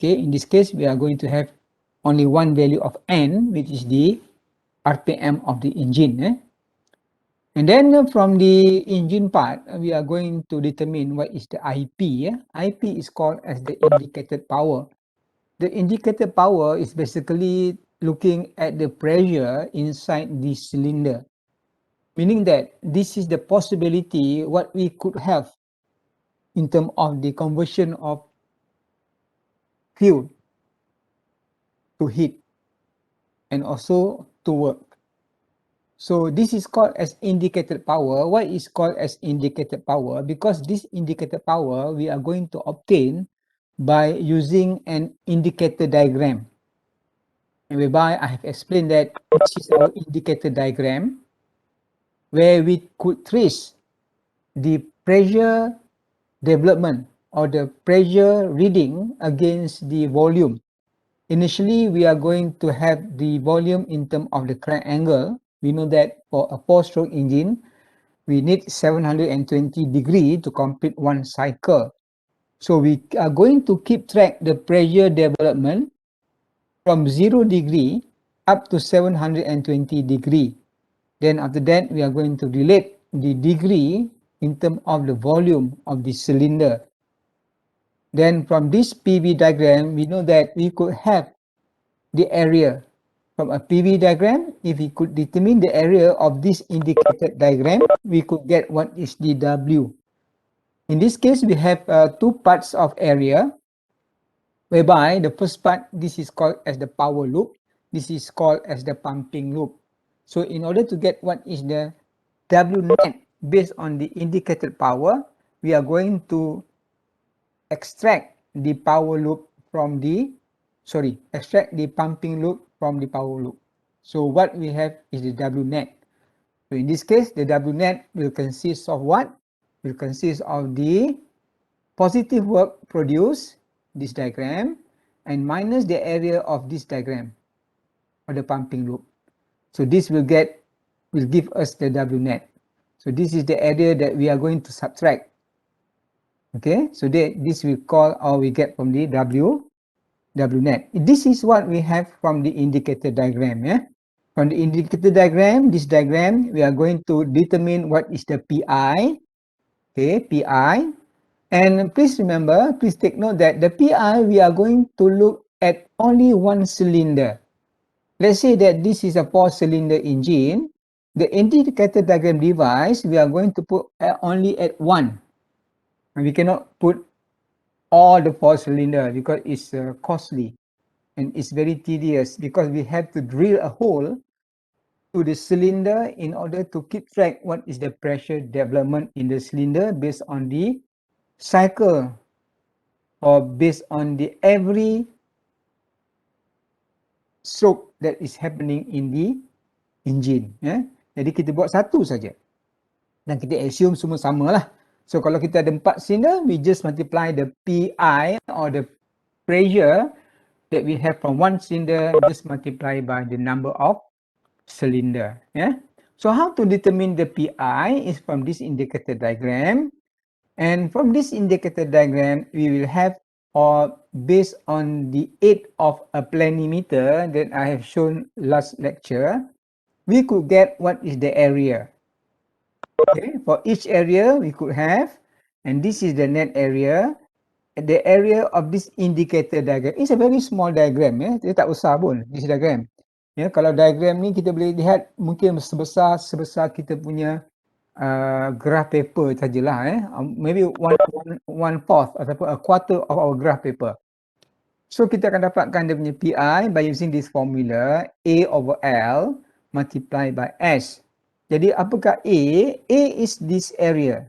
Okay, in this case, we are going to have only one value of N, which is the RPM of the engine. And then from the engine part, we are going to determine what is the IP. IP is called as the indicated power. The indicated power is basically looking at the pressure inside the cylinder, meaning that this is the possibility what we could have in terms of the conversion of fuel to heat and also to work. So this is called as indicated power. Why is called as indicated power? Because this indicated power we are going to obtain by using an indicator diagram, whereby I have explained that this is our indicator diagram, where we could trace the pressure development or the pressure reading against the volume. Initially, we are going to have the volume in terms of the crank angle. We know that for a 4-stroke engine, we need 720 degree to complete one cycle. So we are going to keep track the pressure development from 0 degree up to 720 degree. Then after that, we are going to relate the degree in terms of the volume of the cylinder. Then from this PV diagram, we know that we could have the area. From a PV diagram, if we could determine the area of this indicated diagram, we could get what is the W. In this case, we have two parts of area, whereby the first part, this is called as the power loop. This is called as the pumping loop. So in order to get what is the W net based on the indicated power, we are going to extract the power loop from the, extract the pumping loop from the power loop. So what we have is the W net. So in this case, the W net will consist of what? Will consist of the positive work produced, this diagram, and minus the area of this diagram, or the pumping loop. So this will give us the W net. So this is the area that we are going to subtract. Okay, so this we call, or we get from the W net. This is what we have from the indicator diagram. From the indicator diagram, this diagram, we are going to determine what is the PI. Okay, PI. And please remember, please take note that the PI, we are going to look at only one cylinder. Let's say that this is a 4-cylinder engine. The indicator diagram device, we are going to put only at one. And we cannot put all the 4-cylinder because it's costly and it's very tedious, because we have to drill a hole to the cylinder in order to keep track what is the pressure development in the cylinder based on the cycle or based on the every stroke that is happening in the engine. Jadi kita buat satu saja dan kita assume semua sama lah. So kalau kita ada 4 cylinder, we just multiply the PI or the pressure that we have from one cylinder, just multiply by the number of cylinder. So how to determine the PI is from this indicator diagram. And from this indicator diagram, we will have, or based on the aid of a planimeter that I have shown last lecture, we could get what is the area. Okay, for each area we could have, and this is the net area. The area of this indicator diagram is a very small diagram. Dia tak besar pun, this diagram. Kalau diagram ni kita boleh lihat mungkin sebesar kita punya graph paper sajalah. Maybe one fourth ataupun a quarter of our graph paper. So kita akan dapatkan dia punya PI by using this formula, A over L multiplied by S. Jadi apakah A? A is this area.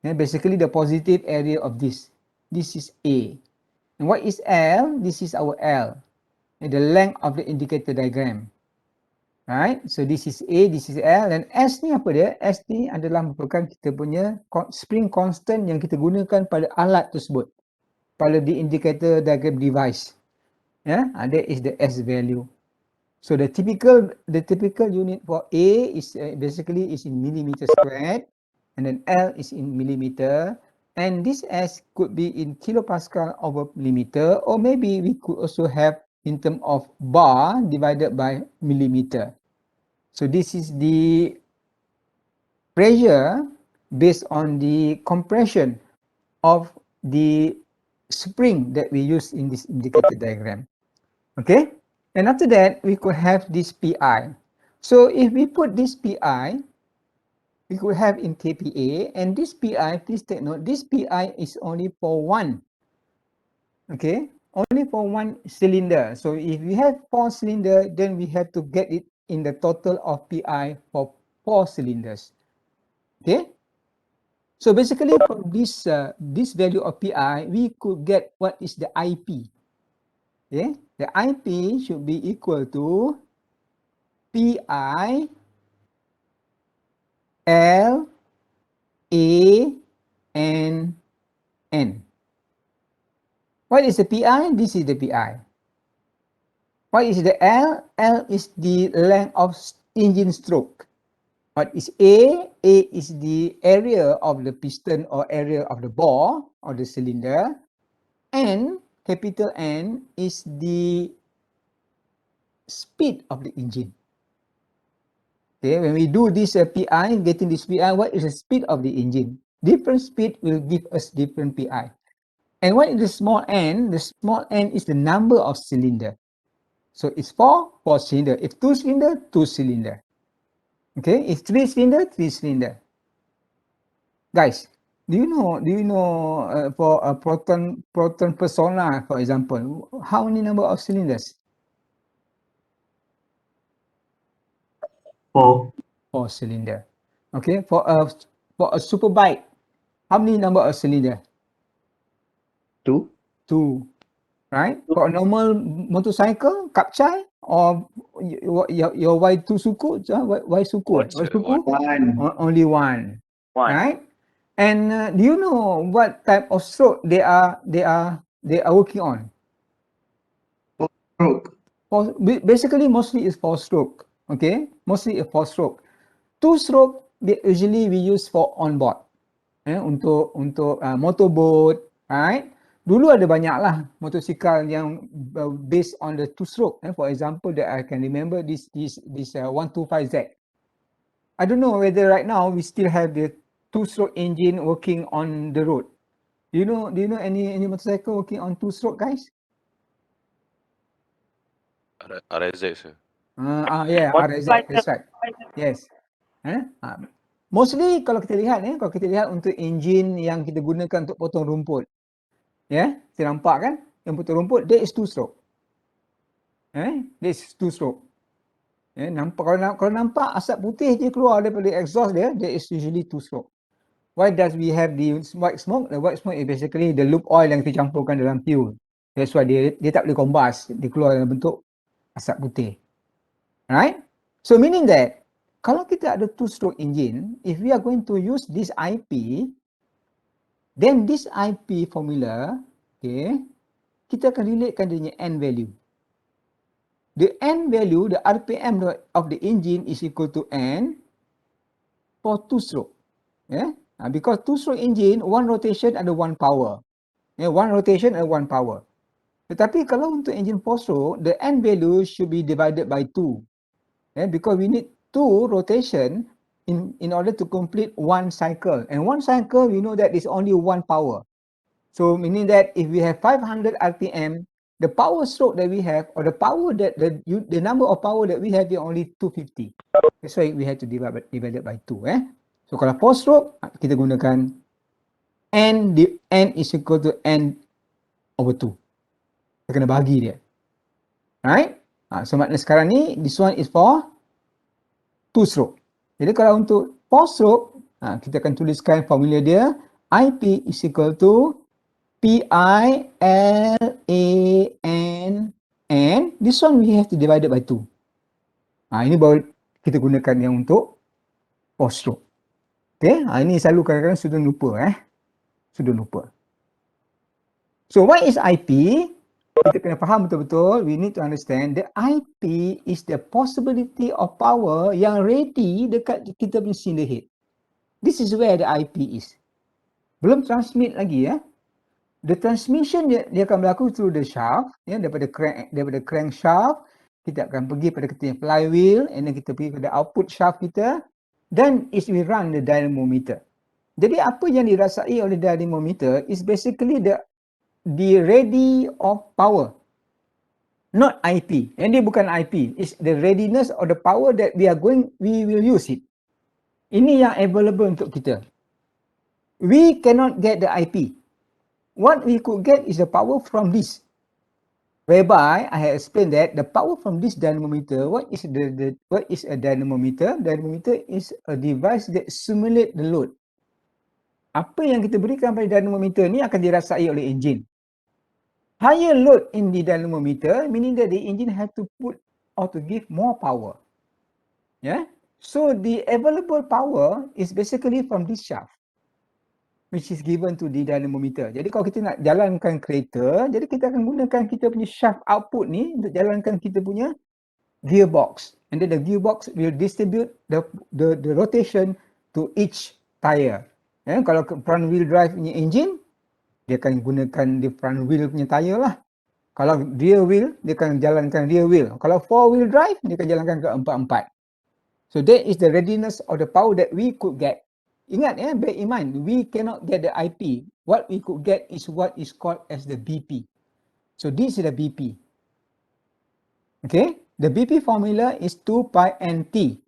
Basically the positive area of this. This is A. And what is L? This is our L. The length of the indicator diagram. Right? So this is A, this is L. Dan S ni apa dia? S ni adalah merupakan kita punya spring constant yang kita gunakan pada alat tersebut, pada the indicator diagram device. That is the S value. So the typical unit for A is basically is in millimeter squared, and then L is in millimeter, and this S could be in kilopascal over millimeter, or maybe we could also have in terms of bar divided by millimeter. So this is the pressure based on the compression of the spring that we use in this indicator diagram. Okay, and after that we could have this PI. So if we put this PI, we could have in kPa, and this PI, please take note, this PI is only for one, okay, only for one cylinder. So if we have 4 cylinders, then we have to get it in the total of PI for 4 cylinders. Okay, so basically from this value of PI, we could get what is the IP. Okay, the IP should be equal to PI L A and N. What is the PI? This is the PI. What is the L? L is the length of engine stroke. What is A? A is the area of the piston or area of the bore or the cylinder. N, capital N, is the speed of the engine. Okay, when we do this PI, getting this PI, what is the speed of the engine? Different speed will give us different PI. And what is the small n? The small n is the number of cylinder. So it's 4 cylinder. If 2 cylinder, 2 cylinder. Okay, if 3 cylinder, 3 cylinder. Guys, do you know for a proton persona, for example, how many number of cylinders? 4. 4 cylinder. Okay, for a superbike, how many number of cylinder? 2. 2. Right? For a normal motorcycle, kapchai, or your Y2 suku, Y suku, Y suku? 1. Only one. 1. Right? And do you know what type of stroke they are working on? Stroke. Basically, mostly is 4 stroke. Okay, mostly is 4 stroke. 2 stroke usually we use for on board. Untuk motorboat, right? Dulu ada banyak lah motosikal yang based on the 2 stroke. For example, that I can remember this 125Z. I don't know whether right now we still have the 2-stroke engine working on the road. Do you know any motorcycle working on 2-stroke, guys? RZ, sir. Yeah, RZ, that's right. Yes. Mostly kalau kita lihat untuk engine yang kita gunakan untuk potong rumput. Ya, kita nampak kan? Yang potong rumput, that is 2-stroke. That is 2-stroke. Kalau nampak asap putih je keluar daripada exhaust dia, that is usually 2-stroke. Why does we have the white smoke? The white smoke is basically the lube oil yang kita campurkan dalam fuel. That's why dia tak boleh combust. Dia keluar dalam bentuk asap putih. Right? So meaning that, kalau kita ada 2-stroke engine, if we are going to use this IP, then this IP formula, okay, kita akan relatekan dia punya N value. The N value, the RPM of the engine is equal to N for 2-stroke. Yeah? Because 2-stroke engine, one rotation ada one power. One rotation ada one power. Tetapi kalau untuk engine 4-stroke, the N value should be divided by 2. Because we need 2 rotation in order to complete one cycle. And one cycle, we know that is only one power. So meaning that if we have 500 RPM, the power stroke that we have, or the power that the number of power that we have is only 250. That's why we have to divide it by 2. So kalau 4 stroke, kita gunakan N is equal to N over 2. Kita kena bagi dia. Right? So maknanya sekarang ni, this one is for 2 stroke. Jadi kalau untuk 4 stroke, kita akan tuliskan formula dia, IP is equal to PI L A N N. This one we have to divide it by 2. Ini baru kita gunakan yang untuk 4 stroke. Okay, ini selalu kadang-kadang student lupa. Student lupa. So what is IP? Kita kena faham betul-betul. We need to understand the IP is the possibility of power yang ready dekat kita punya cylinder head. This is where the IP is. Belum transmit lagi ya. The transmission dia akan berlaku through the shaft, ya, daripada crankshaft kita akan pergi pada kita punya flywheel, and then kita pergi pada output shaft kita, then is we run the dynamometer. Jadi apa yang dirasai oleh dynamometer is basically the ready of power, not IP. Yang dia bukan IP, it's the readiness of the power that we will use it. Ini yang available untuk kita. We cannot get the IP. What we could get is the power from this. Whereby I have explained that the power from this dynamometer, what is a dynamometer? Dynamometer is a device that simulate the load. Apa yang kita berikan pada dynamometer ni akan dirasai oleh enjin. Higher load in the dynamometer, meaning that the engine have to put or to give more power. Yeah. So the available power is basically from this shaft, which is given to the dynamometer. Jadi kalau kita nak jalankan kereta, jadi kita akan gunakan kita punya shaft output ni untuk jalankan kita punya gearbox. And then the gearbox will distribute the rotation to each tire. Kalau front wheel drive punya engine, dia akan gunakan di front wheel punya tire lah. Kalau rear wheel, dia akan jalankan rear wheel. Kalau four wheel drive, dia akan jalankan ke empat-empat. So that is the readiness of the power that we could get. Ingat ya, bear in mind, we cannot get the IP. What we could get is what is called as the BP. So this is the BP. Okay, the BP formula is 2 pi nt.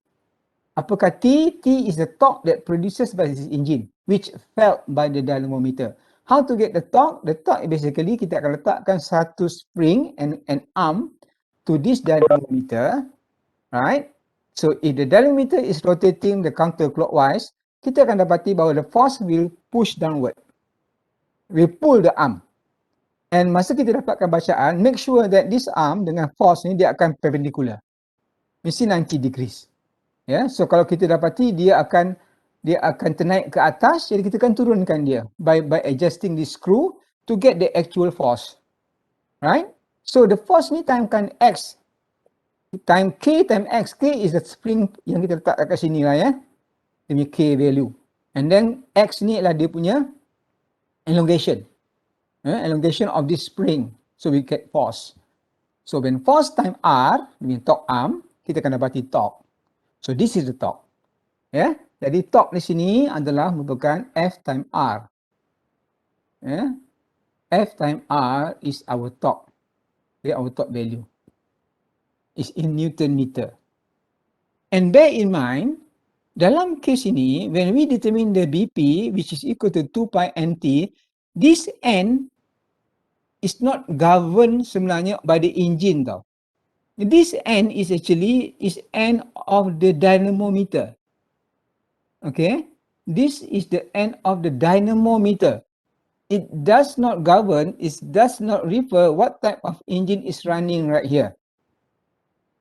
Apakah T? T is the torque that produces by this engine, which felt by the dynamometer. How to get the torque? The torque basically kita akan letakkan satu spring and an arm to this dynamometer, right? So if the dynamometer is rotating the counterclockwise, kita akan dapati bahawa the force will push downward. Will pull the arm. And masa kita dapatkan bacaan, make sure that this arm dengan force ni dia akan perpendicular. Mesti 90 degrees. Ya, so kalau kita dapati dia akan ternaik ke atas, jadi kita akan turunkan dia by adjusting the screw to get the actual force. Right? So the force ni timekan X. Time K time X. K is the spring yang kita letak kat sini lah ya. Dia punya K value. And then X ni adalah dia punya elongation. Elongation of this spring. So we get force. So when force time R, dia punya torque arm, kita akan dapati torque. So this is the torque. Ya. Jadi torque di sini adalah merupakan F time R. Ya. F time R is our torque. Okay, our torque value. Is in Newton meter. And bear in mind, dalam kes ini, when we determine the BP, which is equal to 2 pi nt, this N is not governed sebenarnya by the engine tau. This N is actually N of the dynamometer. Okay, this is the N of the dynamometer. It does not govern, it does not refer what type of engine is running right here.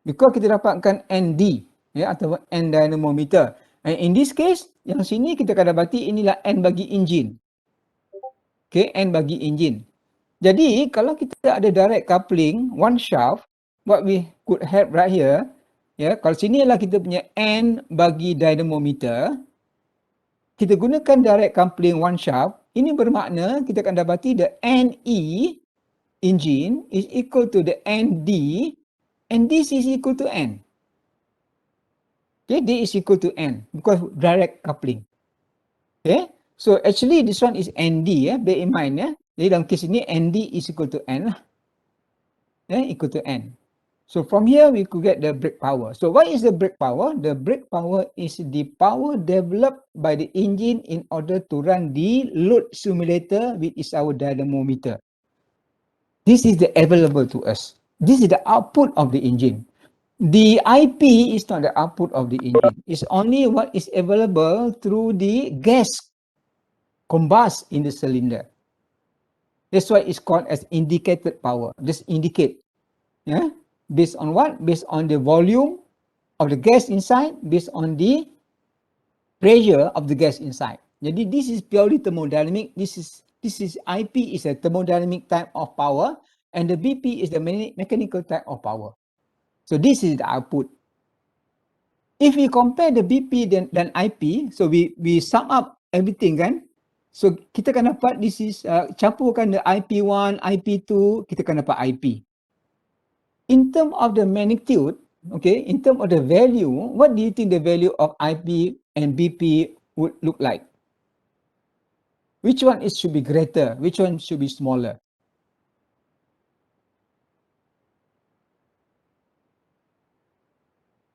Because kita dapatkan ND, ya, atau N dynamometer. And in this case, yang sini kita akan dapati inilah N bagi engine. Okay, N bagi engine. Jadi kalau kita ada direct coupling, one shaft, what we could have right here, ya, kalau sini adalah kita punya N bagi dynamometer, kita gunakan direct coupling one shaft, ini bermakna kita akan dapati the NE engine is equal to the ND, and this is equal to N. Okay, D is equal to N because direct coupling. Okay, so actually this one is ND ya, bear in mind ya. Jadi dalam kes ini ND is equal to N lah. Equal to N. So from here we could get the brake power. So what is the brake power? The brake power is the power developed by the engine in order to run the load simulator, which is our dynamometer. This is the available to us. This is the output of the engine. The IP is not the output of the engine. It's only what is available through the gas combust in the cylinder. That's why it's called as indicated power. Just indicate. Yeah? Based on what? Based on the volume of the gas inside, based on the pressure of the gas inside. Jadi this is purely thermodynamic. This is IP is a thermodynamic type of power, and the BP is the mechanical type of power. So this is the output. If we compare the BP dan IP, so we sum up everything kan. So kita akan dapat this is campurkan the IP1, IP2, kita akan dapat IP. In terms of the magnitude, okay, in terms of the value, what do you think the value of IP and BP would look like? Which one is should be greater? Which one should be smaller?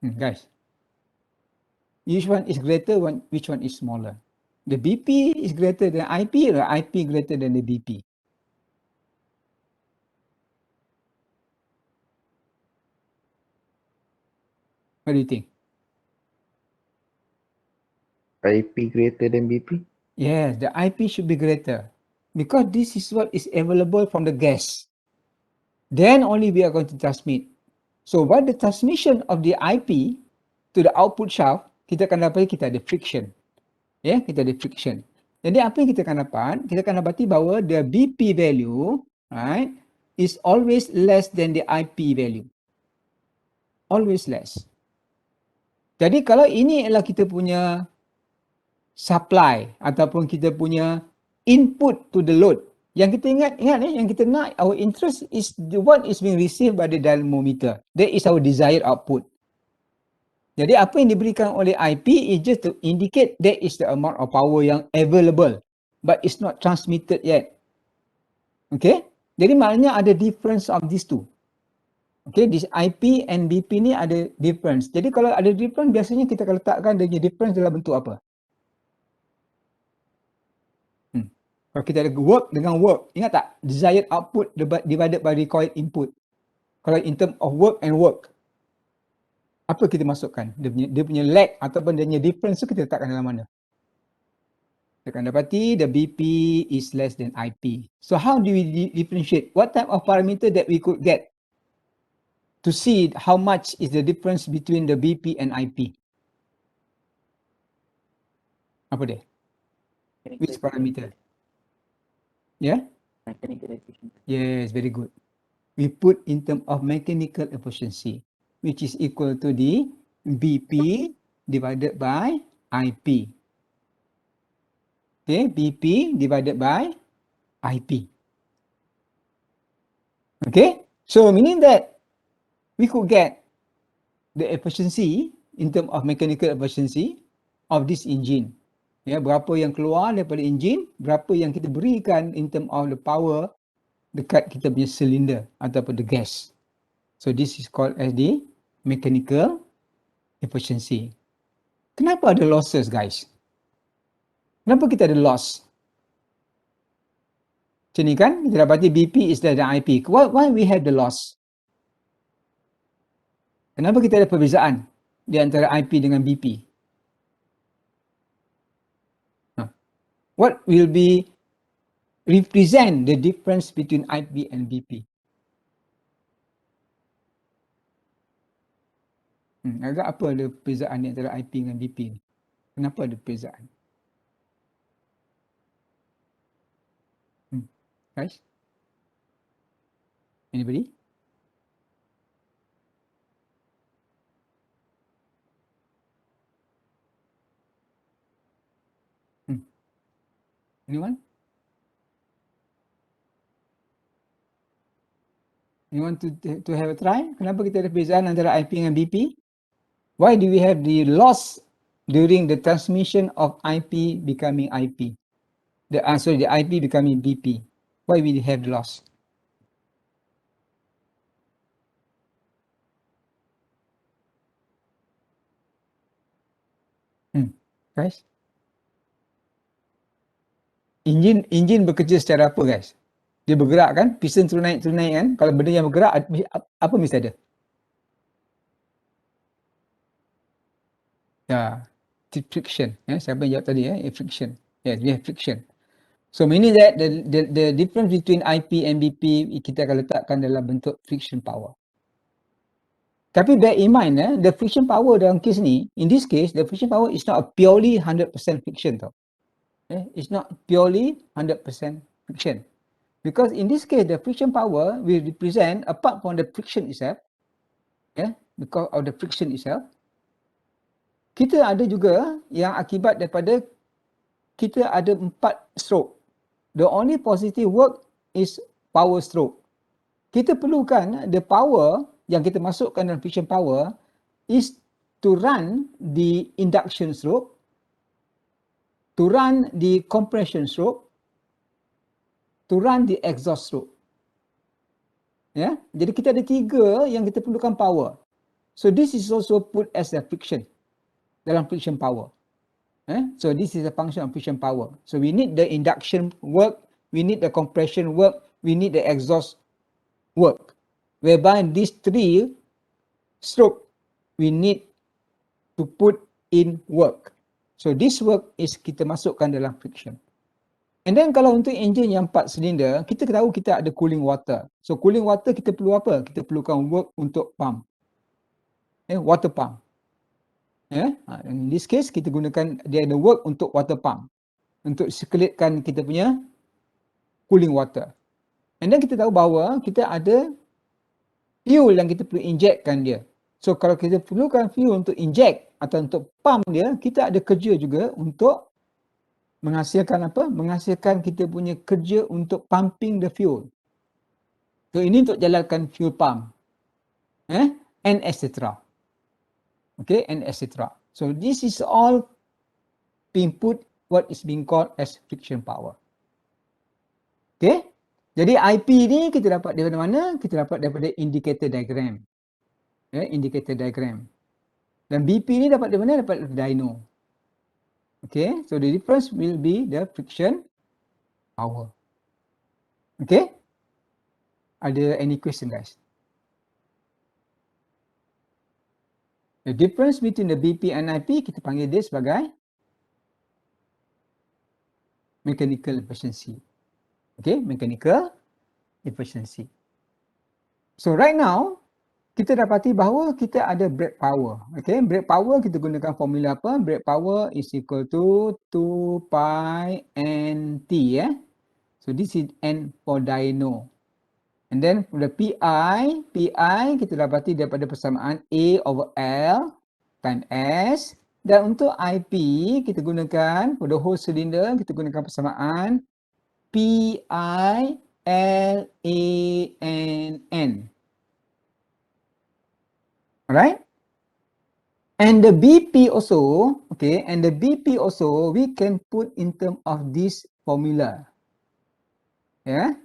Guys, which one is greater? Which one is smaller? The BP is greater than IP, or IP greater than the BP? What do you think? IP greater than BP? Yes, the IP should be greater because this is what is available from the gas. Then only we are going to transmit. So by the transmission of the IP to the output shaft, kita akan dapat kita ada friction. Ya, kita ada friction. Jadi apa yang kita akan dapat? Kita akan dapati bahawa the BP value, right, is always less than the IP value. Always less. Jadi kalau ini adalah kita punya supply ataupun kita punya input to the load. Yang kita ingat yang kita nak, our interest is the one is being received by the dynamometer. That is our desired output. Jadi apa yang diberikan oleh IP is just to indicate that is the amount of power yang available, but it's not transmitted yet. Okay? Jadi maknanya ada difference of these two. Okay, this IP and BP ni ada difference. Jadi kalau ada difference, biasanya kita akan letakkan dia punya difference dalam bentuk apa? Kalau kita ada work dengan work, ingat tak? Desired output divided by required input. Kalau in term of work and work, apa kita masukkan? Dia punya lag ataupun dia punya difference tu kita letakkan dalam mana? Kita akan dapati the BP is less than IP. So how do we differentiate? What type of parameter that we could get to see how much is the difference between the BP and IP? Apa dia? Which parameter? Yeah? Mechanical efficiency. Yes, very good. We put in terms of mechanical efficiency, which is equal to the BP divided by IP. Okay, BP divided by IP. Okay, so meaning that we could get the efficiency in terms of mechanical efficiency of this engine. Ya, berapa yang keluar daripada engine, berapa yang kita berikan in terms of the power dekat kita punya cylinder ataupun the gas. So this is called as the mechanical efficiency. Kenapa ada losses, guys? Kenapa kita ada loss? Macam ni kan, kita dapati BP is less than IP. Why we have the loss? Kenapa kita ada perbezaan di antara IP dengan BP? What will be represent the difference between IP and BP? Agak apa ada perbezaan di antara IP dengan BP ni? Kenapa ada perbezaan? Guys? Anybody? Anyone? You want to have a try? Kenapa kita ada perbezaan antara IP dengan BP? Why do we have the loss during the transmission of IP becoming IP? The IP becoming BP. Why we have the loss? Guys? Enjin bekerja secara apa, guys? Dia bergerak kan? Piston turun naik kan? Kalau benda yang bergerak, apa mesti ada? Ya, friction. Siapa yang jawab tadi? Friction. Yes, we have friction. So meaning that the difference between IP and BP kita akan letakkan dalam bentuk friction power. Tapi bear in mind, the friction power dalam case ni, in this case, the friction power is not a purely 100% friction tau. It's not purely 100% friction. Because in this case, the friction power will represent, apart from the friction itself, because of the friction itself, kita ada juga yang akibat daripada kita ada 4 stroke. The only positive work is power stroke. Kita perlukan the power yang kita masukkan dalam friction power is to run the induction stroke, to run the compression stroke, to run the exhaust stroke. Ya, jadi kita ada 3 yang kita perlukan power. So this is also put as a friction dalam friction power. So this is a function of friction power. So we need the induction work, we need the compression work, we need the exhaust work. Whereby these 3 stroke we need to put in work. So this work is kita masukkan dalam friction. And then kalau untuk engine yang 4 silinder, kita tahu kita ada cooling water. So cooling water kita perlu apa? Kita perlukan work untuk pump. Water pump. In this case kita gunakan dia ada work untuk water pump. Untuk circulatekan kita punya cooling water. And then kita tahu bahawa kita ada fuel yang kita perlu injectkan dia. So kalau kita perlukan fuel untuk inject atau untuk pump dia, kita ada kerja juga untuk menghasilkan apa? Menghasilkan kita punya kerja untuk pumping the fuel. So ini untuk jalankan fuel pump. And etc. Okay, and etc. So this is all being put what is being called as friction power. Okay. Jadi IP ni kita dapat daripada mana? Kita dapat daripada indicator diagram. Indicator diagram. Dan BP ni dapat dari mana? Dapat dari dyno. Okay, so the difference will be the friction power. Okay. Ada any question guys? The difference between the BP and IP, kita panggil dia sebagai mechanical efficiency. Okay, mechanical efficiency. So right now, kita dapati bahawa kita ada brake power. Okay, brake power kita gunakan formula apa? Brake power is equal to 2 pi NT. So this is N for dyno. And then for the PI kita dapati daripada persamaan A over L times S. Dan untuk IP kita gunakan for the whole cylinder, kita gunakan persamaan PI L A N N. Alright? And the BP also, okay, and the BP also we can put in terms of this formula. Yeah.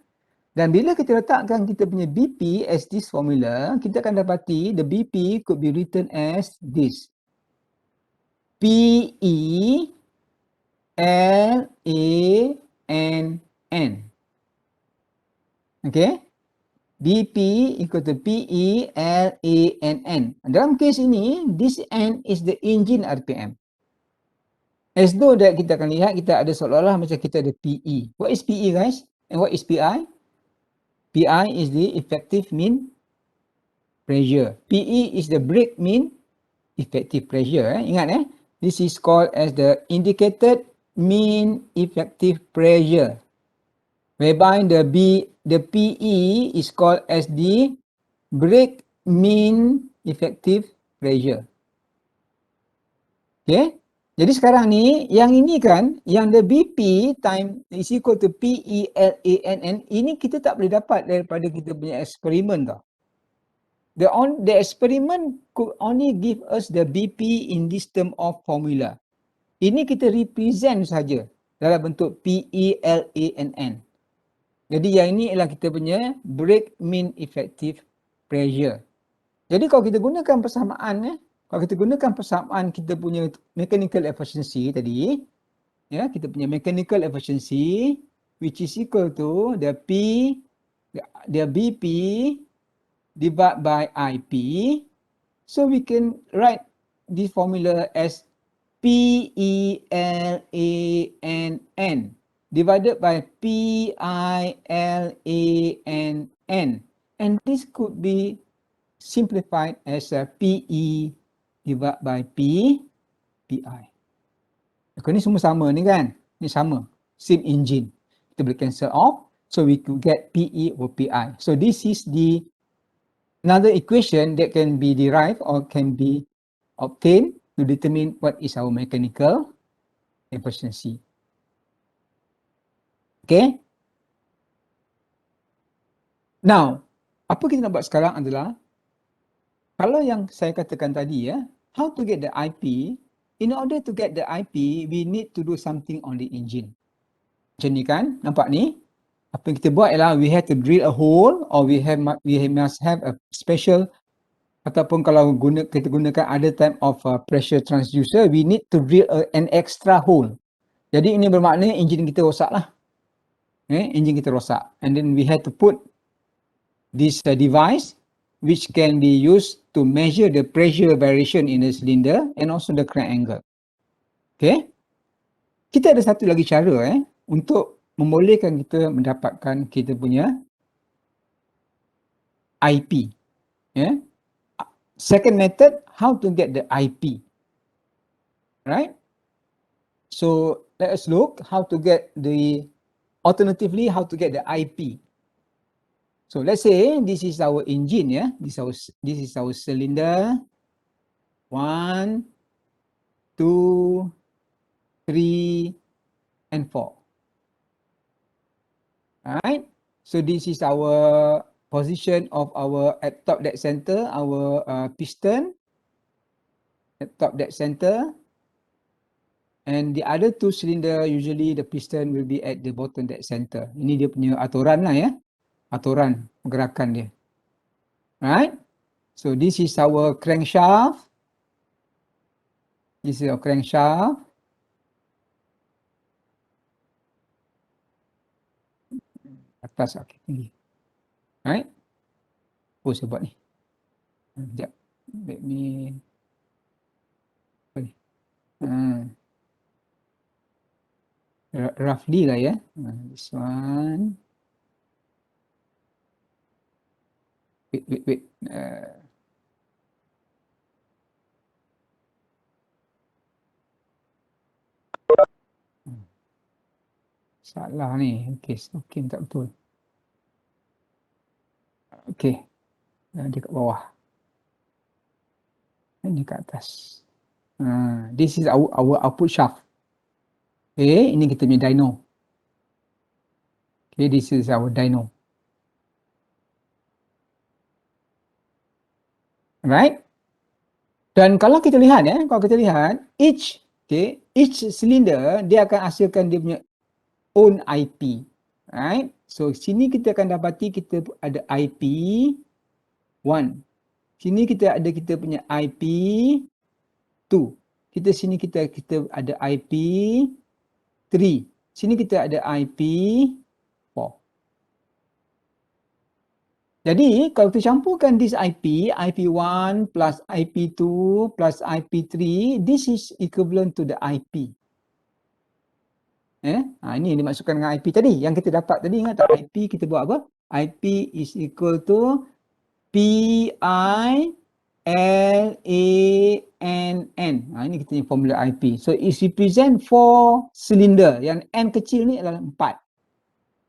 Dan bila kita letakkan kita punya BP as this formula, kita akan dapati the BP could be written as this. PE L A N N. Okay? BP equal to PE L A N N. Dalam kes ini, this N is the engine RPM. As though that kita akan lihat kita ada seolah-olah macam kita ada PE. What is PE guys? And what is PI? PI is the effective mean pressure. PE is the brake mean effective pressure. Ingat this is called as the indicated mean effective pressure. Whereby the PE is called as the brake mean effective pressure. Okay. Jadi sekarang ni, yang ini kan, yang the BP time is equal to PELANN, ini kita tak boleh dapat daripada kita punya eksperimen tau. The experiment could only give us the BP in this term of formula. Ini kita represent saja dalam bentuk PELANN. Jadi yang ini ialah kita punya brake mean effective pressure. Jadi kalau kita gunakan persamaan kalau kita gunakan persamaan kita punya mechanical efficiency tadi, ya, kita punya mechanical efficiency which is equal to the BP divided by IP. So we can write this formula as PELANN divided by PILANN, and this could be simplified as a PE divided by PI. Ini semua sama ni kan? Ini sama. Same engine. Kita boleh cancel off. So we could get PE or PI. So this is the another equation that can be derived or can be obtained to determine what is our mechanical efficiency. Okay. Now, apa kita nak buat sekarang adalah, kalau yang saya katakan tadi ya, how to get the IP, in order to get the IP, we need to do something on the engine. Macam ni kan, nampak ni? Apa yang kita buat ialah, we have to drill a hole, or we must have a special, ataupun kalau kita gunakan other type of pressure transducer, we need to drill an extra hole. Jadi ini bermakna enjin kita rosak lah. Enjin kita rosak. And then we have to put this device which can be used to measure the pressure variation in the cylinder and also the crank angle. Okay. Kita ada satu lagi cara untuk membolehkan kita mendapatkan kita punya IP. Second method, how to get the IP. Right? So let us look how to get alternatively, how to get the IP. So let's say this is our engine, this is our cylinder. 1, 2, 3, and 4. Alright. So this is our position of our at top dead center, our piston at top dead center. And the other two cylinder, usually the piston will be at the bottom dead center. Ini dia punya aturan lah ya. Aturan pergerakan dia. Right? So this is our crankshaft. This is our crankshaft. Atas okey tinggi. Right? Apa saya buat ni? Sekejap. Let me roughly lah ya. This one. Wait. Salah ni. Okay, tak betul. Okay. Dia kat bawah. Ini kat atas. This is our output shaft. Okay, ini kita punya dyno. Okay, this is our dyno. Right? Dan kalau kita lihat each cylinder dia akan hasilkan dia punya own IP. Right? So sini kita akan dapati kita ada IP 1. Sini kita punya IP 2. Sini kita ada IP 3. Sini kita ada IP 4. Jadi kalau kita campurkan this IP 1 plus IP 2 plus IP 3, this is equivalent to the IP. Ini yang dimaksudkan dengan IP tadi. Yang kita dapat tadi, ingat tak IP kita buat apa? IP is equal to PI LANN. Ini kita punya formula IP. So it represent 4 cylinder. Yang N kecil ni adalah 4.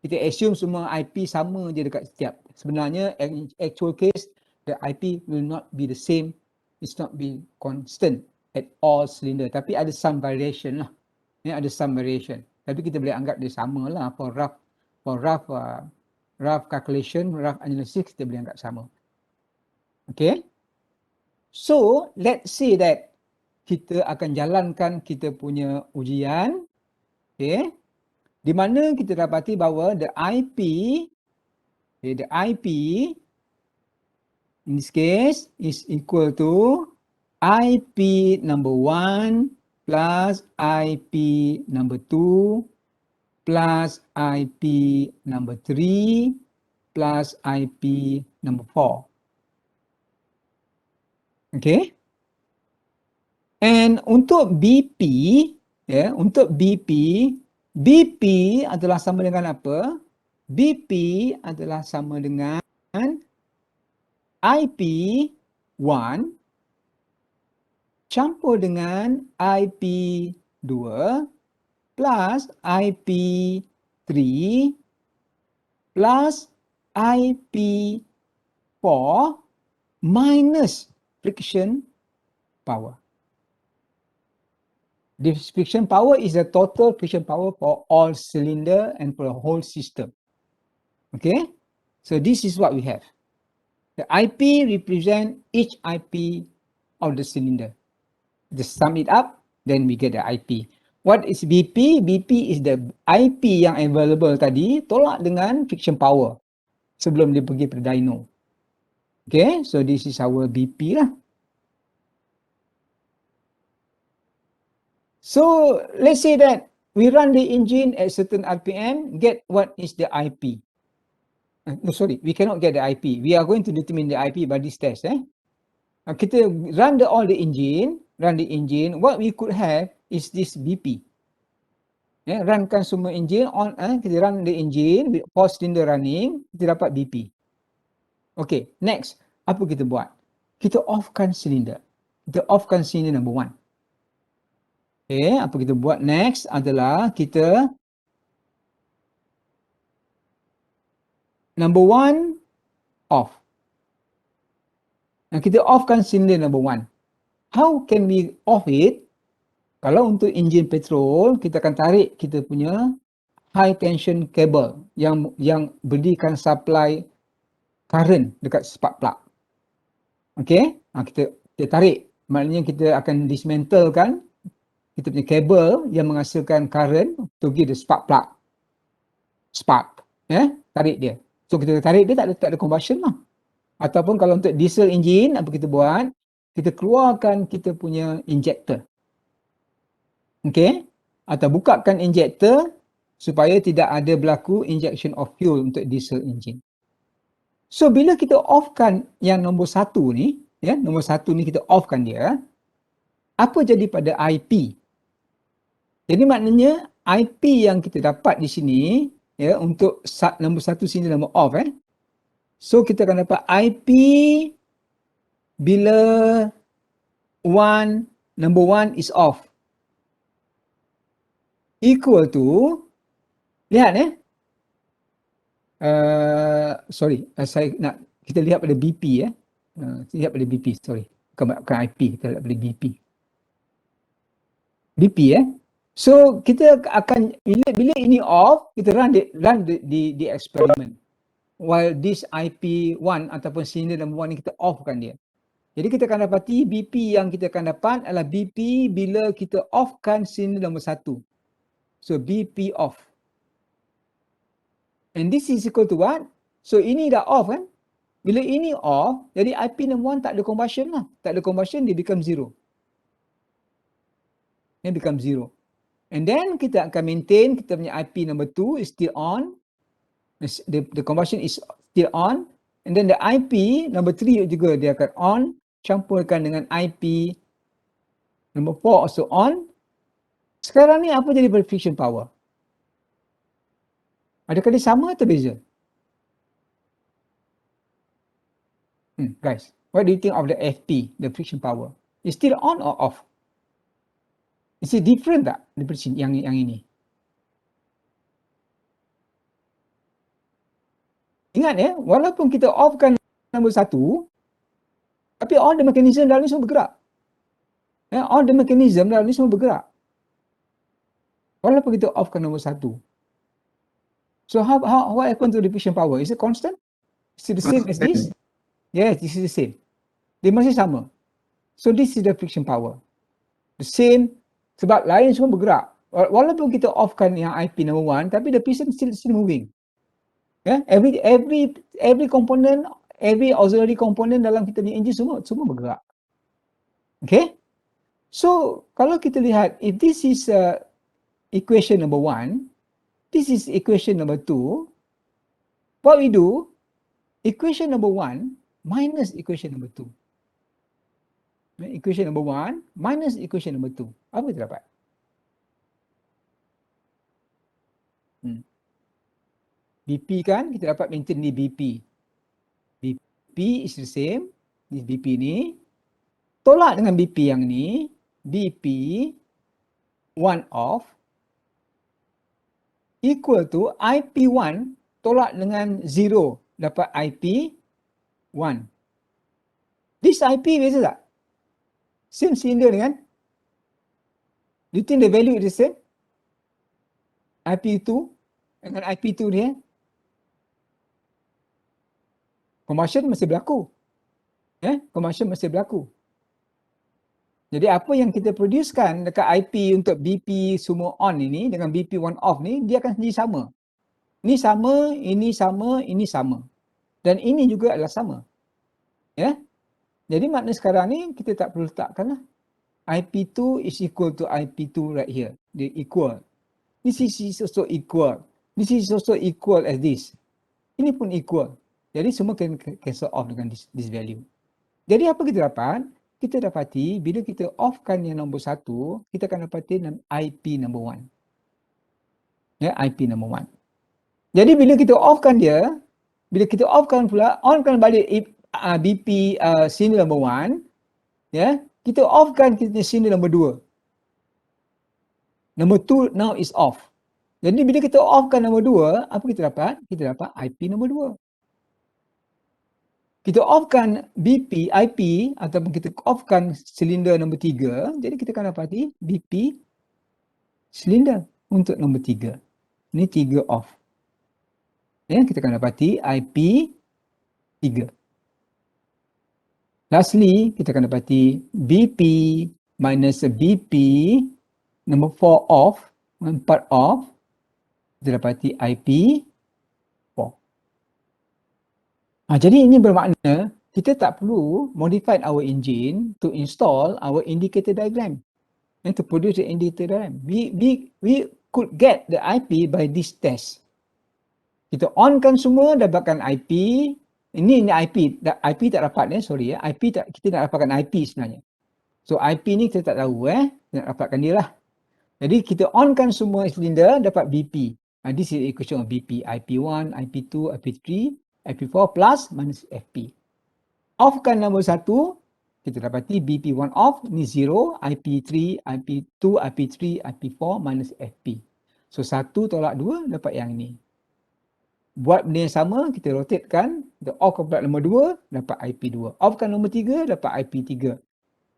Kita assume semua IP sama je dekat setiap. Sebenarnya actual case the IP will not be the same. It's not be constant at all cylinder. Tapi ada some variation lah. Ada some variation. Tapi kita boleh anggap dia sama lah. For rough calculation, rough analysis, kita boleh anggap sama. Okay. So, let's say that kita akan jalankan kita punya ujian. Okay. Di mana kita dapati bahawa the IP in this case is equal to IP number 1 plus IP number 2 plus IP number 3 plus IP number 4. Okay. And untuk BP, BP adalah sama dengan apa? BP adalah sama dengan IP 1 campur dengan IP 2 plus IP 3 plus IP 4 minus friction power. This friction power is the total friction power for all cylinder and for the whole system. Okay, so this is what we have. The IP represent each IP of the cylinder. Just sum it up, then we get the IP. What is BP? BP is the IP yang available tadi tolak dengan friction power sebelum dia pergi ke dyno. Okay, so this is our BP lah. So let's say that we run the engine at certain RPM, get what is the IP. No, sorry, we cannot get the IP. We are going to determine the IP by this test. Kita run all the engine, what we could have is this BP. Runkan semua engine on, kita run the engine with 4 cylinder running, kita dapat BP. Okay, next, apa kita buat? Kita offkan cylinder. Kita offkan cylinder number 1. Okay, apa kita buat next adalah kita number 1 off. Kita offkan cylinder number 1. How can we off it? Kalau untuk enjin petrol, kita akan tarik kita punya high tension cable yang berikan supply current dekat spark plug. Okay, kita tarik. Maknanya kita akan dismantlekan kita punya kabel yang menghasilkan current to give the spark plug. Spark. Tarik dia. So kita tarik dia tak ada combustion lah. Ataupun kalau untuk diesel engine, apa kita buat? Kita keluarkan kita punya injector. Okay? Atau bukakan injector supaya tidak ada berlaku injection of fuel untuk diesel engine. So bila kita offkan yang nombor 1 ni, nombor 1 ni kita offkan dia, apa jadi pada IP? Jadi maknanya IP yang kita dapat di sini untuk nombor 1 sini nombor off. So kita akan dapat IP bila number 1 is off. Equal to, lihat kita lihat pada BP lihat pada BP, sorry. Bukan IP, kita lihat pada BP. BP So kita akan bila ini off, kita run the experiment. While this IP1 ataupun cylinder number 1 ni kita offkan dia. Jadi kita akan dapati BP yang kita akan dapat adalah BP bila kita offkan cylinder number 1. So BP off. And this is equal to what? So ini dah off kan? Bila ini off, jadi IP number 1 tak ada combustion lah. Tak ada combustion, dia become 0. Dia become 0. And then kita akan maintain kita punya IP number 2 is still on. The combustion is still on. And then the IP number 3 juga dia akan on. Campurkan dengan IP number 4 also on. Sekarang ni apa jadi friction power? Adakah dia sama atau beza? Guys, what do you think of the FP, the friction power? Is still on or off? Is it different tak daripada yang ini? Ingat walaupun kita offkan nombor 1, tapi all the mechanism dalam ni semua bergerak. All the mechanism dalam ni semua bergerak. Walaupun kita offkan nombor 1. So what happened to the friction power? Is it constant? Is it the same as this? Yes, this is the same. Dia masih sama. So this is the friction power. The same. Sebab lain semua bergerak. Walaupun kita offkan yang IP number 1, tapi the piston still moving. Every component, every auxiliary component dalam kita punya engine semua bergerak. Okay? So, kalau kita lihat, if this is equation number 1, this is equation number 2, what we do, equation number 1 minus equation number 2. Equation number 1 minus equation number 2. Apa kita dapat? BP kan, kita dapat maintain di BP. BP is the same. This BP ni. Tolak dengan BP yang ni. BP 1 off equal to IP1 tolak dengan 0 dapat IP1. This IP beza tak? Same cylinder dengan Do you think the value is the same? IP2 dengan IP2 dia, combustion masih berlaku. Combustion masih berlaku. Jadi apa yang kita producekan dekat IP untuk BP semua on ini dengan BP one off ni, dia akan jadi sama. Ini sama, ini sama, ini sama. Dan ini juga adalah sama. Ya. Jadi makna sekarang ni kita tak perlu letakkan lah. IP2 is equal to IP2 right here. Dia equal. This is also equal. This is also equal as this. Ini pun equal. Jadi semua can cancel off dengan this value. Jadi apa kita dapat? Kita dapati bila kita offkan yang nombor 1, kita akan dapati IP number 1. Ya, IP number 1. Jadi bila kita offkan dia, bila kita offkan pula, onkan balik BP signal number 1, ya, kita offkan kita signal number 2. Number 2 now is off. Jadi bila kita offkan nombor 2, apa kita dapat? Kita dapat IP nombor 2. Kita offkan BP, IP ataupun kita offkan silinder nombor 3, jadi kita akan dapati BP silinder untuk nombor 3. Ini 3 off. Ya, kita akan dapati IP 3. Lastly, kita akan dapati BP minus BP nombor 4 off, 4 off, kita dapati IP 4. Jadi ini bermakna kita tak perlu modify our engine to install our indicator diagram and to produce the indicator diagram. We could get the IP by this test. Kita onkan semua, dapatkan IP. Ini IP. IP tak dapat sorry ya. IP tak, kita nak dapatkan IP sebenarnya. So IP ni kita tak tahu kita nak dapatkan dia lah. Jadi kita onkan semua silinder, dapat BP. This is the equation of BP. IP1, IP2, IP3, IP4 plus minus FP. Offkan nombor 1, kita dapati BP1 off, ni 0, IP3, IP2, IP3, IP4 minus FP. So 1 tolak 2 dapat yang ni. Buat benda yang sama, kita rotatekan, kita off pula nombor 2, dapat IP2. Offkan nombor 3, dapat IP3.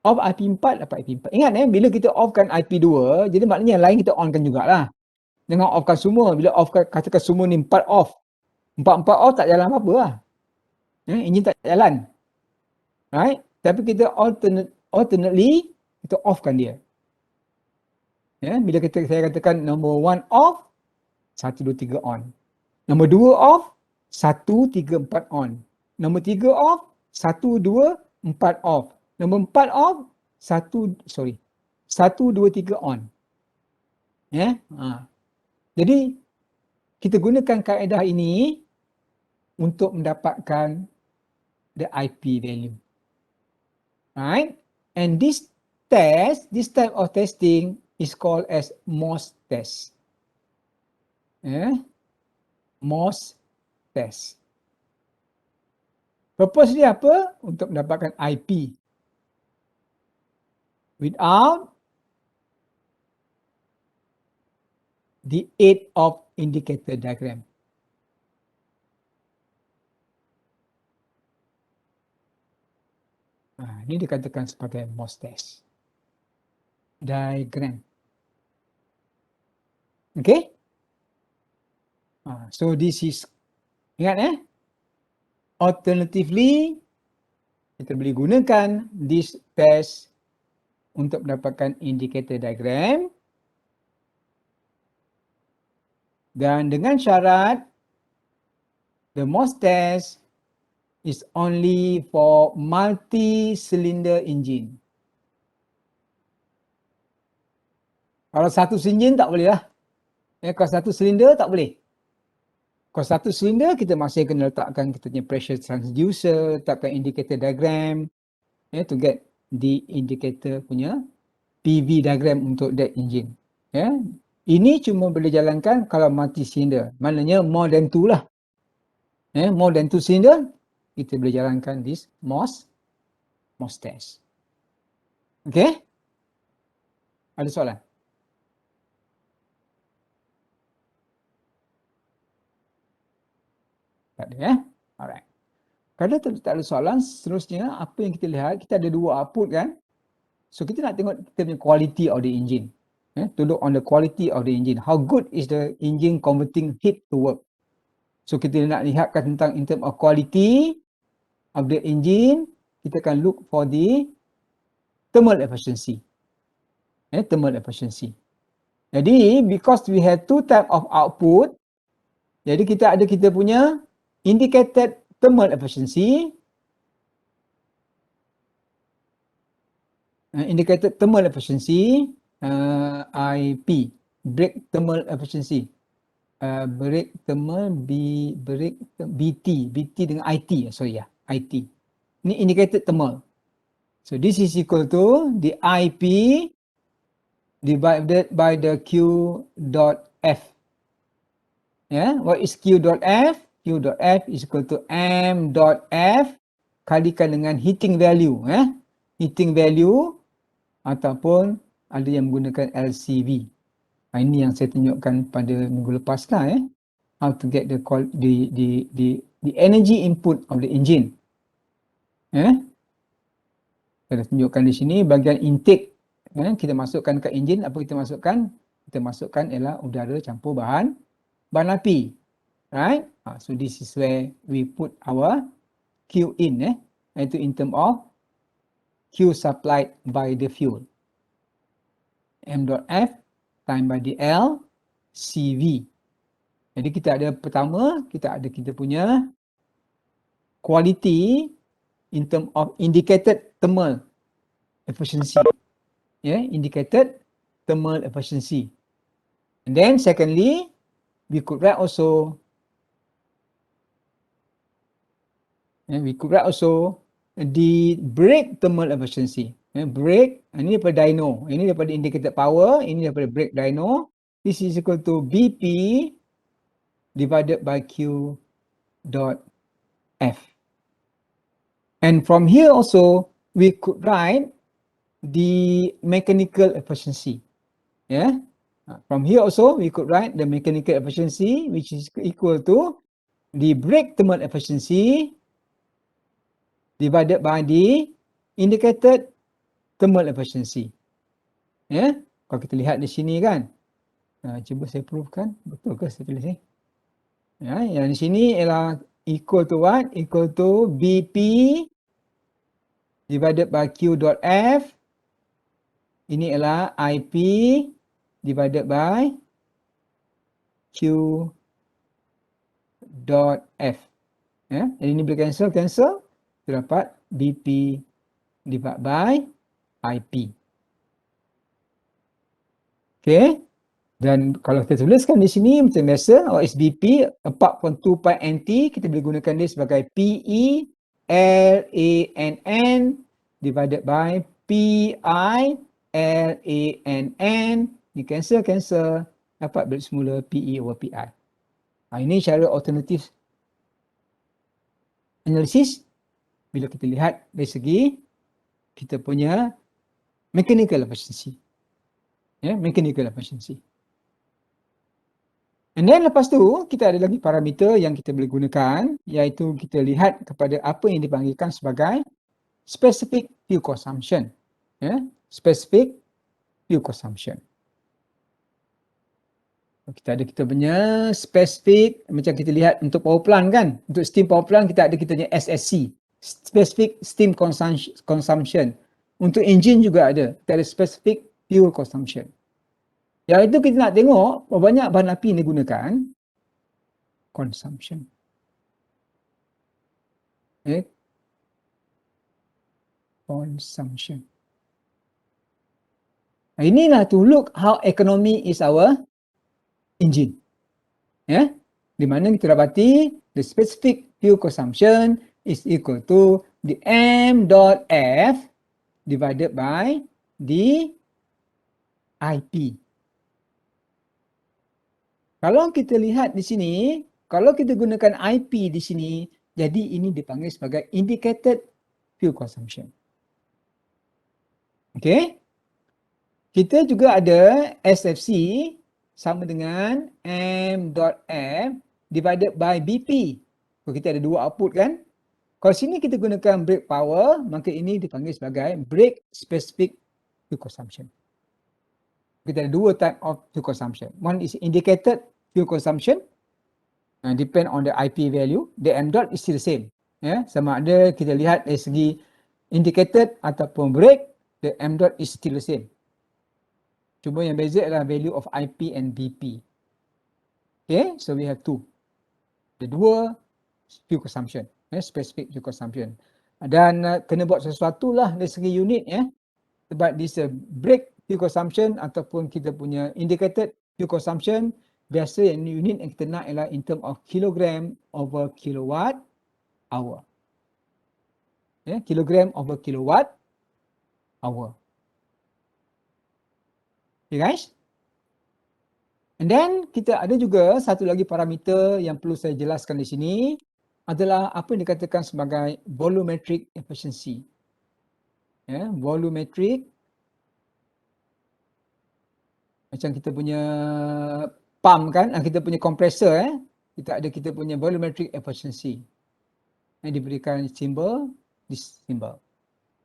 Off IP4, dapat IP4. Ingat bila kita offkan IP2, jadi maknanya yang lain kita onkan jugalah. Jangan offkan semua. Bila offkan, katakan semua ni 4 off. 4 off tak jalan apa-apa lah. Enjin tak jalan. Right? Tapi kita alternately, kita offkan dia. Bila saya katakan nombor 1 off, 1, 2, 3 on. Nombor 2 off, 1, 3, 4 on. Nombor 3 off, 1, 2, 4 off. Nombor 4 off, 1, 2, 3 on. Jadi, kita gunakan kaedah ini untuk mendapatkan the IP value. Right? And this type of testing is called as Morse test. Morse test. Purpose dia apa? Untuk mendapatkan IP. Without the aid of indicator diagram. Ini dikatakan sebagai Morse test. Diagram. Okay? So this is, ingat alternatively, kita boleh gunakan this test untuk mendapatkan indicator diagram. Dan dengan syarat, the Morse test is only for multi-cylinder engine. Kalau satu enjin tak boleh lah. Kalau satu silinder tak boleh. Kalau satu silinder kita masih kena letakkan kita punya pressure transducer, letakkan indicator diagram to get the indicator punya PV diagram untuk that engine. Ini cuma boleh jalankan kalau multi-cylinder. Maknanya more than 2 lah. More than 2 cylinder, kita boleh jalankan this Morse test. Okay? Ada soalan? Tak ada Alright. Kalau tak ada soalan, seterusnya apa yang kita lihat, kita ada 2 output kan. So kita nak tengok kita punya quality of the engine. to look on the quality of the engine. How good is the engine converting heat to work? So kita nak lihatkan tentang in term of quality of the engine, kita akan look for the thermal efficiency. Thermal efficiency. Jadi because we have two type of output, jadi kita punya indicated thermal efficiency, IP, brake thermal efficiency, brake thermal BT dengan IT, IT. Ini indicated thermal. So this is equal to the IP divided by the Q dot F. What is Q dot F? Q dot F is equal to M dot F kalikan dengan heating value. Heating value ataupun ada yang menggunakan LCV. Ini yang saya tunjukkan pada minggu lepas lah. How to get the energy input of the engine. Saya tunjukkan di sini bahagian intake. Kita masukkan ke engine, apa kita masukkan? Kita masukkan ialah udara campur bahan api. Right? So this is where we put our Q in. Iaitu in term of Q supplied by the fuel. M dot F time by the L CV. Jadi kita ada pertama, kita punya quality in term of indicated thermal efficiency. Indicated thermal efficiency. And then secondly, we could write also the brake thermal efficiency. Brake, ini daripada dyno, ini daripada indicated power, ini daripada brake dyno. This is equal to BP divided by Q dot F. And from here also, we could write the mechanical efficiency. From here also, we could write the mechanical efficiency, which is equal to the brake thermal efficiency divided by the indicated thermal efficiency. Kalau kita lihat di sini kan, cuba saya proofkan, betul ke saya tulis ni? Yang di sini ialah equal to what? Equal to BP divided by Q dot F. Ini ialah IP divided by Q dot F. Jadi ini boleh cancel. Kita dapat BP divided by IP. Okay. Dan kalau kita tuliskan di sini macam biasa, OSBP apart from 2 pi NT, kita boleh gunakan dia sebagai PE LANN divided by PI LANN. Ni cancel, dapat balik semula PE over PI. Ini cara alternatif analisis bila kita lihat dari segi kita punya mechanical efficiency. Mechanical efficiency. And then lepas tu, kita ada lagi parameter yang kita boleh gunakan, iaitu kita lihat kepada apa yang dipanggilkan sebagai specific fuel consumption. Specific fuel consumption. Kita punya specific, macam kita lihat untuk power plant kan. Untuk steam power plant, kita punya SSC. Specific steam consumption. Untuk engine juga ada. Kita ada specific fuel consumption. Yang itu kita nak tengok berapa banyak bahan api yang digunakan. Consumption. Consumption. Inilah to look how economy is our engine. Di mana kita dapati the specific fuel consumption is equal to the M dot F divided by the IP. Kalau kita lihat di sini, kalau kita gunakan IP di sini, jadi ini dipanggil sebagai indicated fuel consumption. Okay. Kita juga ada SFC sama dengan M.F divided by BP. So, kita ada dua output kan. Kalau sini kita gunakan brake power, maka ini dipanggil sebagai brake specific fuel consumption. Kita ada dua type of fuel consumption. One is indicated fuel consumption, depend on the IP value. The m dot is still the same. Sama ada kita lihat dari segi indicated ataupun break, the m dot is still the same. Cuma yang beza adalah value of IP and BP. Okay, so we have two. The dua fuel consumption, specific fuel consumption. Dan kena buat sesuatu lah dari segi unit sebab this break fuel consumption ataupun kita punya indicated fuel consumption, biasa yang unit yang kita nak ialah in term of kilogram over kilowatt hour. Kilogram over kilowatt hour. Okay guys? And then kita ada juga satu lagi parameter yang perlu saya jelaskan di sini adalah apa yang dikatakan sebagai volumetric efficiency. Volumetric, macam kita punya pump kan, kita punya compressor kita punya volumetric efficiency. Diberikan simbol, this symbol.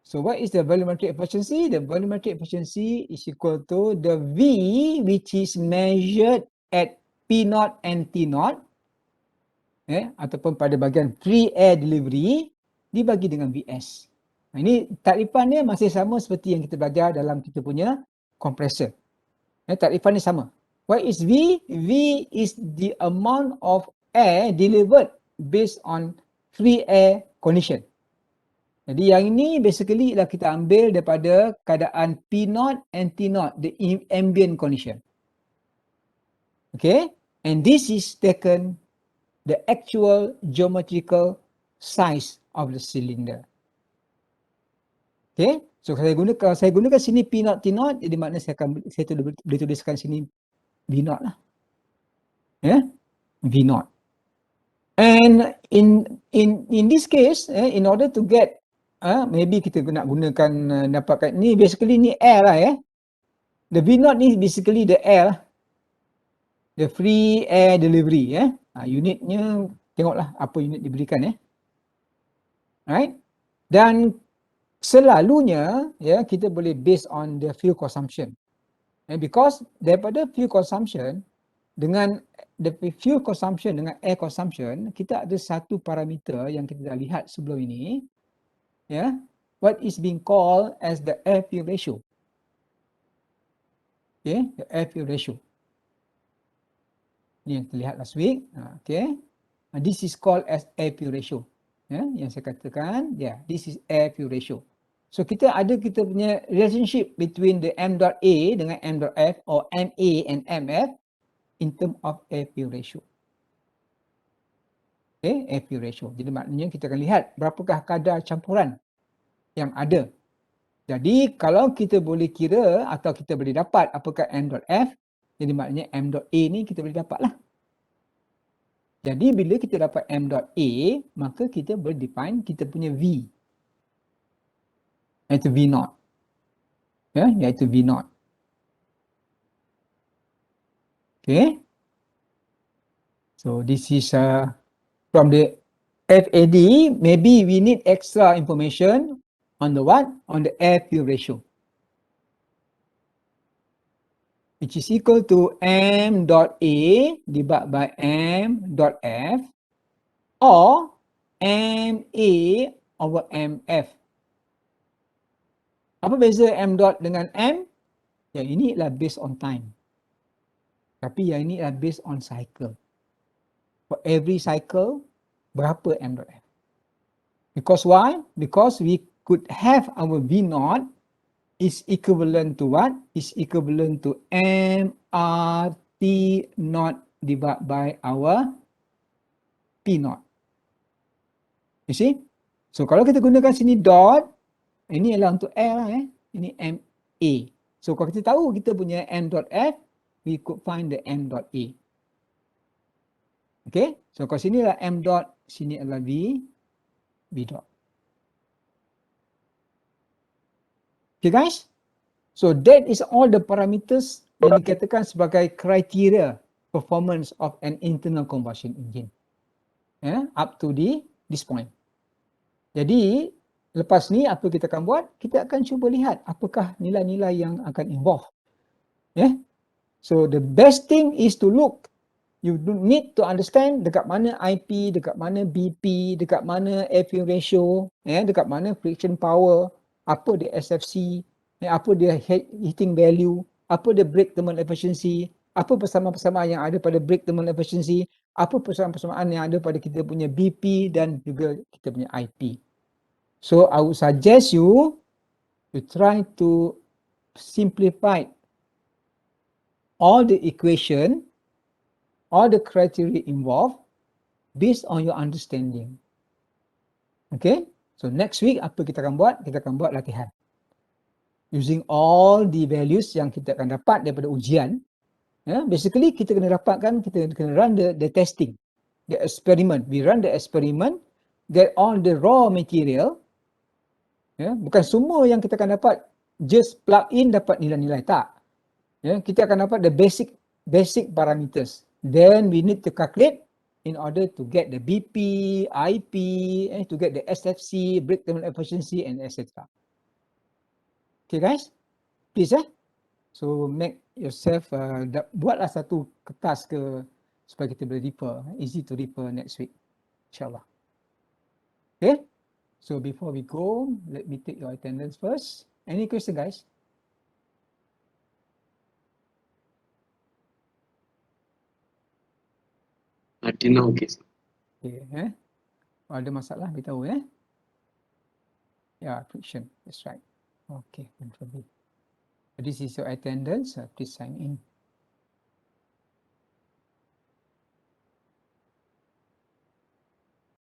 So what is the volumetric efficiency? The volumetric efficiency is equal to the V which is measured at P0 and T0 ataupun pada bahagian free air delivery dibagi dengan VS. Ini takrifan dia masih sama seperti yang kita belajar dalam kita punya compressor. Takrifan dia sama. What is V? V is the amount of air delivered based on free air condition. Jadi yang ini basically ialah kita ambil daripada keadaan P0 and T0, the ambient condition. Okay, and this is taken the actual geometrical size of the cylinder. Okay, so kalau saya gunakan sini P0 T0, jadi maknanya saya boleh tuliskan sini V0 lah. V0. And in this case, in order to get maybe kita nak gunakan dapatkan ni, basically ni air lah The V0 ni basically the air, the free air delivery unitnya tengoklah apa unit diberikan right. Dan selalunya kita boleh based on the fuel consumption because daripada fuel consumption dengan the fuel consumption dengan air consumption, kita ada satu parameter yang kita dah lihat sebelum ini, what is being called as the air fuel ratio. Okay, the air fuel ratio. Ini yang terlihat last week. Okay, this is called as air fuel ratio. Yang saya katakan, this is air fuel ratio. So kita punya relationship between the m dot A dengan m dot F or MA and MF in term of air fuel ratio. Okay, air fuel ratio. Jadi maknanya kita akan lihat berapakah kadar campuran yang ada. Jadi kalau kita boleh kira atau kita boleh dapat apakah m dot F, jadi maknanya m dot A ni kita boleh dapat lah. Jadi bila kita dapat m dot A, maka kita boleh define kita punya V, iaitu V0. Iaitu V0. Okay. So this is from the FAD. Maybe we need extra information on the what? On the air fuel ratio, which is equal to m dot A divided by m dot F or MA over MF. Apa beza m dot dengan m? Yang ini adalah based on time. Tapi yang ini adalah based on cycle. For every cycle, berapa m dot F? Because why? Because we could have our V0 is equivalent to what? Is equivalent to MRT naught divided by our P0. You see? So kalau kita gunakan sini dot, ini adalah untuk air lah ini MA. So kalau kita tahu kita punya m dot F, we could find the m dot A. Okay, so kalau sini adalah m dot, sini adalah V dot. Okay guys, so that is all the parameters yang dikatakan sebagai kriteria performance of an internal combustion engine. Up to this point. Jadi lepas ni apa kita akan buat? Kita akan cuba lihat apakah nilai-nilai yang akan involve Yeah. So the best thing is to look. You need to understand dekat mana IP, dekat mana BP, dekat mana air fuel ratio, dekat mana friction power, apa dia SFC, apa dia heating value, apa dia brake thermal efficiency, apa persamaan-persamaan yang ada pada brake thermal efficiency, apa persamaan-persamaan yang ada pada kita punya BP dan juga kita punya IP. So I would suggest you try to simplify all the equation, all the criteria involved based on your understanding. Okay, so next week apa kita akan buat? Kita akan buat latihan. Using all the values yang kita akan dapat daripada ujian. Basically kita kena dapatkan, kita kena run the testing, the experiment. We run the experiment, get all the raw material. Bukan semua yang kita akan dapat just plug in dapat nilai-nilai, tak. Kita akan dapat the basic parameters. Then we need to calculate in order to get the BP, IP, to get the SFC, brake thermal efficiency, and etc. Okay guys, please so make yourself, buatlah satu kertas ke supaya kita boleh refer, easy to refer next week, insyaAllah. Okay, so before we go, let me take your attendance first. Any question guys? Until now, okay. Okay, kalau ada masalah beritahu Yeah, friction, that's right. Okay, control B. This is your attendance, please sign in.